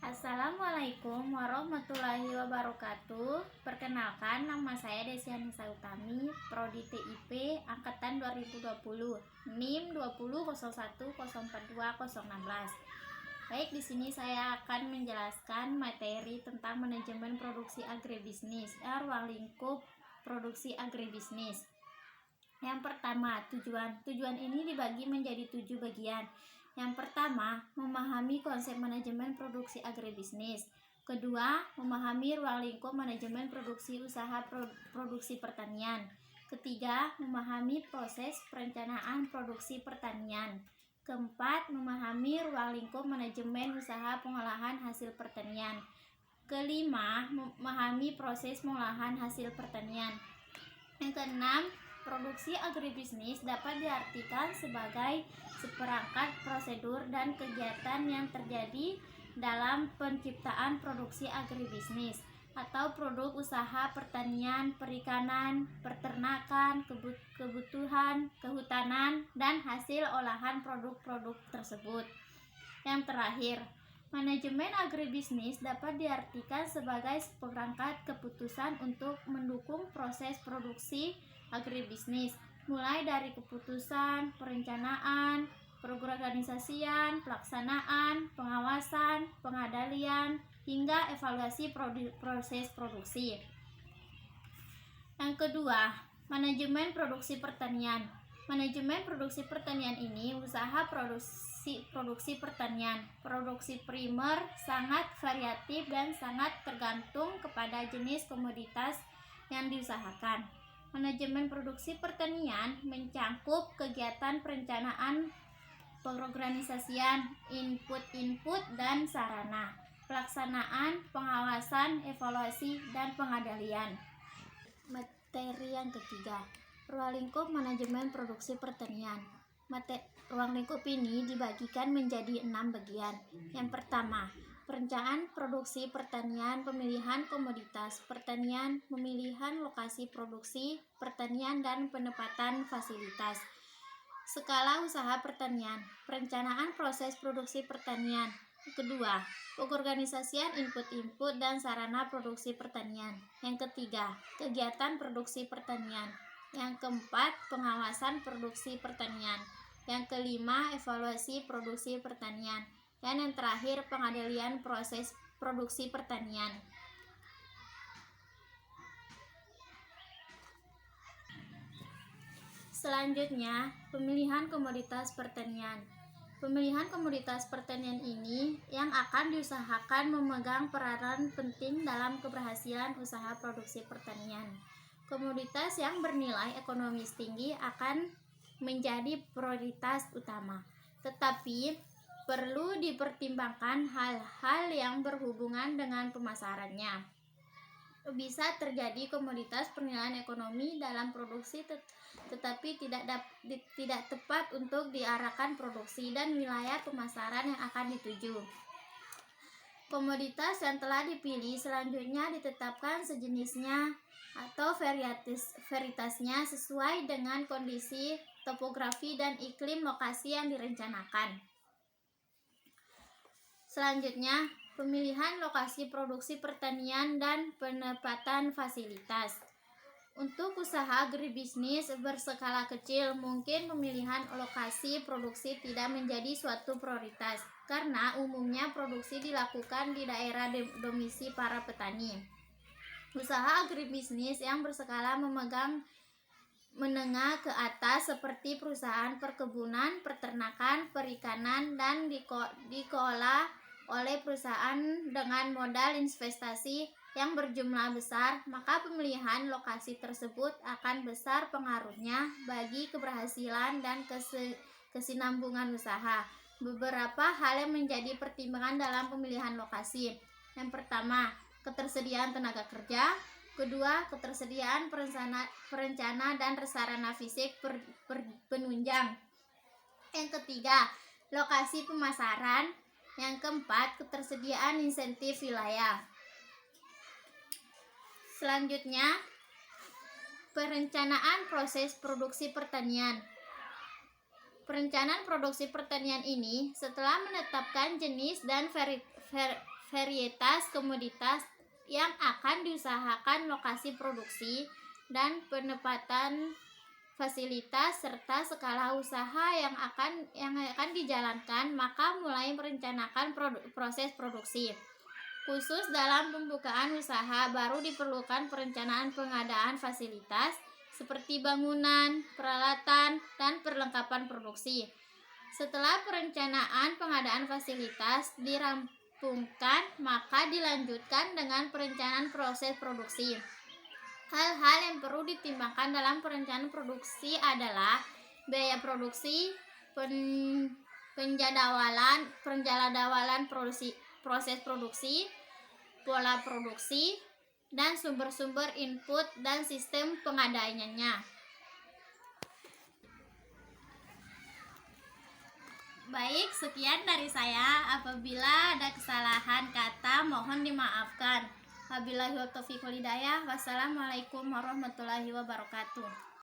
Assalamualaikum warahmatullahi wabarakatuh. Perkenalkan, nama saya Desi Anissa Utami, Prodi TIP angkatan 2020, NIM 200104216. Baik, di sini saya akan menjelaskan materi tentang manajemen produksi agribisnis, ruang lingkup produksi agribisnis. Yang pertama, tujuan ini dibagi menjadi 7 bagian. Yang pertama, memahami konsep manajemen produksi agribisnis. Kedua, memahami ruang lingkup manajemen produksi usaha produksi pertanian. Ketiga, memahami proses perencanaan produksi pertanian. Keempat, memahami ruang lingkup manajemen usaha pengolahan hasil pertanian. Kelima, memahami proses pengolahan hasil pertanian. Yang keenam, produksi agribisnis dapat diartikan sebagai seperangkat prosedur dan kegiatan yang terjadi dalam penciptaan produksi agribisnis atau produk usaha pertanian, perikanan, peternakan, kebutuhan, kehutanan, dan hasil olahan produk-produk tersebut. Yang terakhir, manajemen agribisnis dapat diartikan sebagai seperangkat keputusan untuk mendukung proses produksi agribisnis, mulai dari keputusan, perencanaan, perorganisasian, pelaksanaan, pengawasan, pengendalian, hingga evaluasi proses produksi. Yang kedua, manajemen produksi pertanian. Manajemen produksi pertanian ini usaha produksi pertanian. Produksi primer sangat variatif dan sangat tergantung kepada jenis komoditas yang diusahakan. Manajemen produksi pertanian mencangkup kegiatan perencanaan, pengorganisasian, input, dan sarana, pelaksanaan, pengawasan, evaluasi, dan pengendalian. Materi yang ketiga, ruang lingkup manajemen produksi pertanian. Ruang lingkup ini dibagikan menjadi 6 bagian. Yang pertama, perencanaan produksi pertanian, pemilihan komoditas pertanian, pemilihan lokasi produksi pertanian, dan penempatan fasilitas. Skala usaha pertanian, perencanaan proses produksi pertanian. Kedua, pengorganisasian input dan sarana produksi pertanian. Yang ketiga, kegiatan produksi pertanian. Yang keempat, pengawasan produksi pertanian. Yang kelima, evaluasi produksi pertanian. Dan yang terakhir, pengendalian proses produksi pertanian. Selanjutnya, pemilihan komoditas pertanian. Pemilihan komoditas pertanian ini yang akan diusahakan memegang peranan penting dalam keberhasilan usaha produksi pertanian. Komoditas yang bernilai ekonomis tinggi akan menjadi prioritas utama, tetapi perlu dipertimbangkan hal-hal yang berhubungan dengan pemasarannya. Bisa terjadi komoditas bernilai ekonomi dalam produksi tetapi tidak tepat untuk diarahkan produksi dan wilayah pemasaran yang akan dituju. Komoditas yang telah dipilih selanjutnya ditetapkan sejenisnya atau varietasnya sesuai dengan kondisi topografi dan iklim lokasi yang direncanakan. Selanjutnya, pemilihan lokasi produksi pertanian dan penempatan fasilitas. Untuk usaha agribisnis berskala kecil, mungkin pemilihan lokasi produksi tidak menjadi suatu prioritas, karena umumnya produksi dilakukan di daerah domisili para petani. Usaha agribisnis yang berskala menengah ke atas seperti perusahaan perkebunan, peternakan, perikanan, dan dikelola oleh perusahaan dengan modal investasi yang berjumlah besar, maka pemilihan lokasi tersebut akan besar pengaruhnya bagi keberhasilan dan kesinambungan usaha. Beberapa hal yang menjadi pertimbangan dalam pemilihan lokasi. Yang pertama, ketersediaan tenaga kerja. Kedua, ketersediaan perencana dan sarana fisik penunjang. Yang ketiga, lokasi pemasaran. Yang keempat, ketersediaan insentif wilayah. Selanjutnya, perencanaan proses produksi pertanian. Perencanaan produksi pertanian ini setelah menetapkan jenis dan varietas komoditas yang akan diusahakan, lokasi produksi, dan penempatan fasilitas serta skala usaha yang akan dijalankan, maka mulai merencanakan proses produksi. Khusus dalam pembukaan usaha baru diperlukan perencanaan pengadaan fasilitas seperti bangunan, peralatan, dan perlengkapan produksi. Setelah perencanaan pengadaan fasilitas dirampungkan, maka dilanjutkan dengan perencanaan proses produksi. Hal-hal yang perlu ditimbangkan dalam perencanaan produksi adalah biaya produksi, penjadwalan proses produksi, pola produksi, dan sumber-sumber input dan sistem pengadaannya. Baik, sekian dari saya. Apabila ada kesalahan kata, mohon dimaafkan. Wabillahi taufiq wal hidayah. Wassalamualaikum warahmatullahi wabarakatuh.